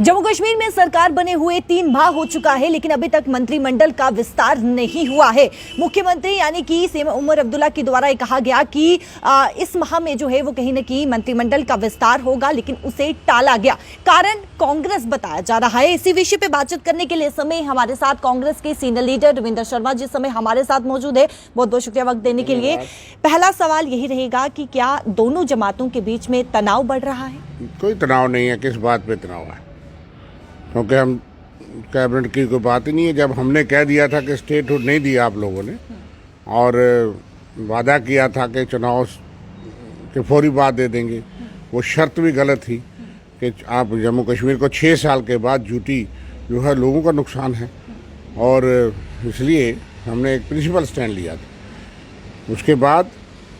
जम्मू कश्मीर में सरकार बने हुए 3 माह हो चुका है, लेकिन अभी तक मंत्रिमंडल का विस्तार नहीं हुआ है। मुख्यमंत्री यानी कि उमर अब्दुल्ला के द्वारा ये कहा गया कि इस माह में जो है वो कहीं न कहीं मंत्रिमंडल का विस्तार होगा, लेकिन उसे टाला गया। कारण कांग्रेस बताया जा रहा है। इसी विषय पे बातचीत करने के लिए समय हमारे साथ कांग्रेस के सीनियर लीडर रविंद्र शर्मा जी समय हमारे साथ मौजूद है। बहुत बहुत शुक्रिया वक्त देने के लिए। पहला सवाल यही रहेगा कि क्या दोनों जमातों के बीच में तनाव बढ़ रहा है? कोई तनाव नहीं है। किस बात पे तनाव है? क्योंकि हम कैबिनेट की कोई बात ही नहीं है। जब हमने कह दिया था कि स्टेटहुड नहीं दिया आप लोगों ने और वादा किया था कि चुनाव के फौरी बाद दे देंगे, वो शर्त भी गलत थी कि आप जम्मू कश्मीर को 6 साल के बाद ड्यूटी जो है लोगों का नुकसान है, और इसलिए हमने एक प्रिंसिपल स्टैंड लिया था। उसके बाद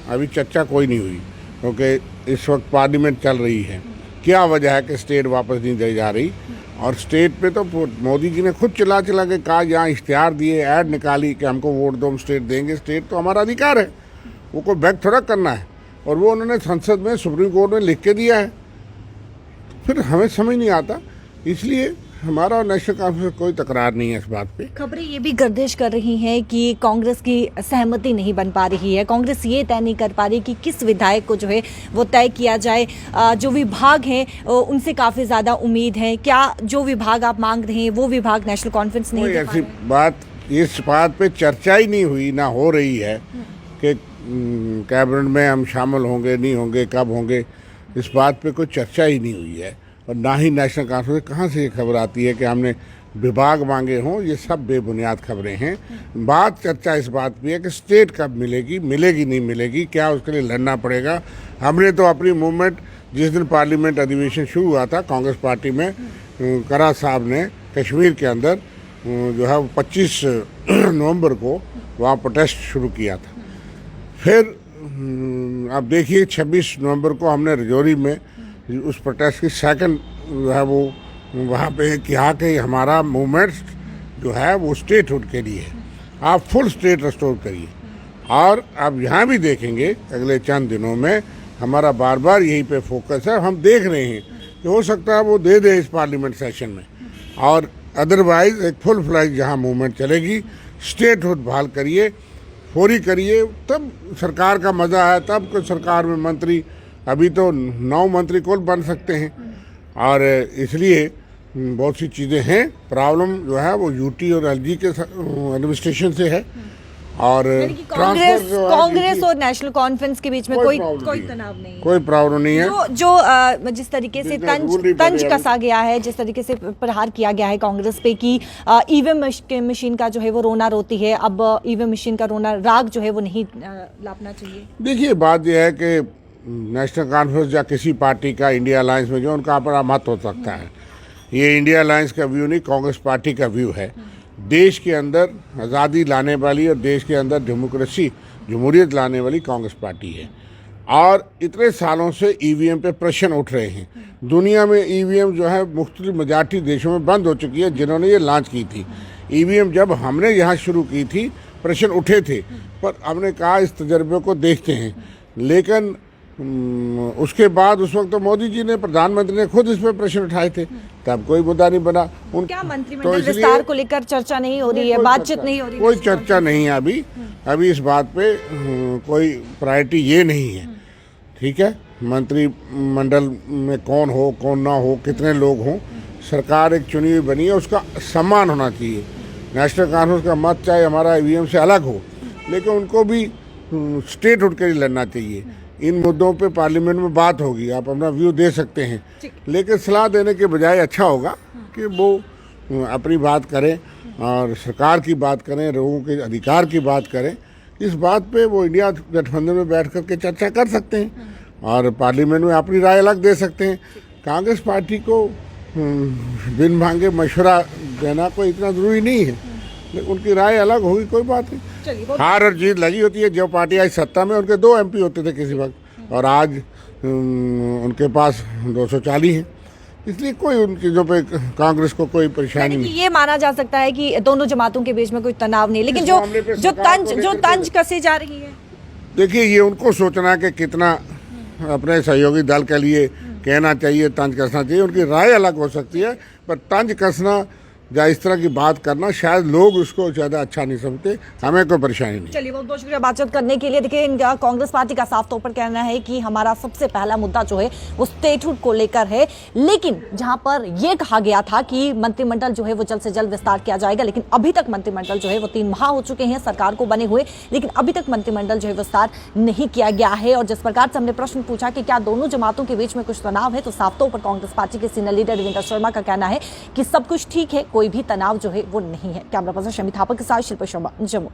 अभी चर्चा कोई नहीं हुई, क्योंकि इस वक्त पार्लियामेंट चल रही है। क्या वजह है कि स्टेट वापस नहीं दी जा रही? और स्टेट पे तो मोदी जी ने खुद चला के कहा, यहाँ इश्तिहार दिए, ऐड निकाली कि हमको वोट दो, हम स्टेट देंगे। स्टेट तो हमारा अधिकार है, वो कोई बैक थोड़ा करना है, और वो उन्होंने संसद में सुप्रीम कोर्ट में लिख के दिया है। फिर हमें समझ नहीं आता, इसलिए हमारा और नेशनल कॉन्फ्रेंस कोई तकरार नहीं है इस बात पे। खबरें ये भी गर्दिश कर रही हैं कि कांग्रेस की सहमति नहीं बन पा रही है। कांग्रेस ये तय नहीं कर पा रही कि किस विधायक को जो है वो तय किया जाए। जो विभाग हैं उनसे काफ़ी ज़्यादा उम्मीद है। क्या जो विभाग आप मांग रहे हैं वो विभाग नेशनल कॉन्फ्रेंस नहीं दे पा रहे? ऐसी बात, इस बात पे चर्चा ही नहीं हुई, ना हो रही है कि कैबिनेट में हम शामिल होंगे नहीं होंगे, कब होंगे, इस बात पे कोई चर्चा ही नहीं हुई है। और ना ही नेशनल कॉन्फ्रेंस, कहाँ से ये खबर आती है कि हमने विभाग मांगे हों? ये सब बेबुनियाद खबरें हैं। बात चर्चा इस बात पे है कि स्टेट कब मिलेगी, मिलेगी नहीं मिलेगी, क्या उसके लिए लड़ना पड़ेगा। हमने तो अपनी मूवमेंट जिस दिन पार्लियामेंट अधिवेशन शुरू हुआ था कांग्रेस पार्टी में, करा साहब ने कश्मीर के अंदर जो है 25 नवंबर को वहाँ प्रोटेस्ट शुरू किया था। फिर अब देखिए 26 नवंबर को हमने रजौरी में उस प्रोटेस्ट की सेकंड जो है वो वहाँ पे किया कि हमारा मूवमेंट जो है वो स्टेटहुड के लिए है, आप फुल स्टेट रिस्टोर करिए। और अब यहाँ भी देखेंगे अगले चंद दिनों में हमारा बार बार यही पे फोकस है। हम देख रहे हैं कि हो सकता है वो दे दे इस पार्लियामेंट सेशन में, और अदरवाइज एक फुल फ्लैग जहाँ मूवमेंट चलेगी, स्टेटहुड बहाल करिए, फौरी करिए, तब सरकार का मज़ा है। तब सरकार में मंत्री, अभी तो 9 मंत्री कुल बन सकते हैं, और इसलिए बहुत सी चीज़ें हैं। प्रॉब्लम जो है वो यूटी और एलजी के एडमिनिस्ट्रेशन से है, और कांग्रेस और नेशनल कॉन्फ्रेंस के बीच में कोई तनाव नहीं है, कोई प्रॉब्लम नहीं है। जो जिस तरीके से तंज कसा गया है, जिस तरीके से प्रहार किया गया है कांग्रेस पे कि ईवीएम मशीन का जो है वो रोना रोती है, अब ईवीएम मशीन का रोना राग जो है वो नहीं लापना चाहिए। देखिए, बात यह है कि नेशनल कॉन्फ्रेंस या किसी पार्टी का इंडिया अलायंस में जो उनका अपना मत हो सकता है, ये इंडिया अलायंस का व्यू नहीं, कांग्रेस पार्टी का व्यू है। देश के अंदर आज़ादी लाने वाली और देश के अंदर डेमोक्रेसी, जमहूरियत लाने वाली कांग्रेस पार्टी है। और इतने सालों से ईवीएम पे प्रश्न उठ रहे हैं। दुनिया में ईवीएम जो है मुख्तलिफ मेजॉरिटी देशों में बंद हो चुकी है, जिन्होंने ये लॉन्च की थी। ईवीएम जब हमने यहाँ शुरू की थी प्रश्न उठे थे, पर हमने कहा इस तजर्बे को देखते हैं। लेकिन उसके बाद उस वक्त तो मोदी जी ने, प्रधानमंत्री ने खुद इस पर प्रश्न उठाए थे, तब कोई मुद्दा नहीं बना। क्या मंत्रिमंडल विस्तार को लेकर चर्चा नहीं हो रही है, बातचीत नहीं हो रही है? कोई चर्चा नहीं है अभी इस बात पे कोई प्रायोरिटी ये नहीं है। ठीक है, मंत्रिमंडल में कौन हो कौन ना हो, कितने लोग हों, सरकार एक चुनी हुई बनी है, उसका सम्मान होना चाहिए। नेशनल कॉन्फ्रेंस का मत चाहे हमारा ईवीएम से अलग हो, लेकिन उनको भी स्टेटहुड के लिए लड़ना चाहिए। इन मुद्दों पे पार्लियामेंट में बात होगी, आप अपना व्यू दे सकते हैं, लेकिन सलाह देने के बजाय अच्छा होगा कि वो अपनी बात करें और सरकार की बात करें, लोगों के अधिकार की बात करें। इस बात पे वो इंडिया गठबंधन में बैठ कर के चर्चा कर सकते हैं और पार्लियामेंट में अपनी राय अलग दे सकते हैं। कांग्रेस पार्टी को बिन मांगे मशवरा देना कोई इतना ज़रूरी नहीं है, लेकिन उनकी राय अलग होगी, कोई बात नहीं। हार और जीत लगी होती है। जो पार्टी आई सत्ता में, उनके 2 MP होते थे किसी वक्त, और आज उनके पास 240 हैं। इसलिए कोई उन चीज़ों पे कांग्रेस को कोई परेशानी नहीं। ये माना जा सकता है कि दोनों जमातों के बीच में कोई तनाव नहीं, लेकिन जो तंज कसी जा रही है, देखिए ये उनको सोचना कि कितना अपने सहयोगी दल के लिए कहना चाहिए, तंज कसना चाहिए। उनकी राय अलग हो सकती है, पर तंज कसना या इस तरह की बात करना शायद लोग उसको ज़्यादा अच्छा नहीं समझते। हमें कोई परेशानी नहीं। चलिए, बहुत बहुत शुक्रिया बातचीत करने के लिए। देखिए, इनका कांग्रेस पार्टी का साफ तौर पर कहना है कि हमारा सबसे पहला मुद्दा जो है वो स्टेटहुड को लेकर है, लेकिन जहां पर यह कहा गया था कि मंत्रिमंडल जो है वो जल्द से जल्द विस्तार किया जाएगा, लेकिन अभी तक मंत्रिमंडल जो है वो 3 माह हो चुके हैं सरकार को बने हुए, लेकिन अभी तक मंत्रिमंडल जो है विस्तार नहीं किया गया है। और जिस प्रकार से हमने प्रश्न पूछा कि क्या दोनों जमातों के बीच में कुछ तनाव है, तो साफ तौर पर कांग्रेस पार्टी के सीनियर लीडर देवेंद्र शर्मा का कहना है कि सब कुछ ठीक है, कोई भी तनाव जो है वो नहीं है। कैमरा पर्सन शमी थापा के साथ शिल्पा शर्मा, जम्मू।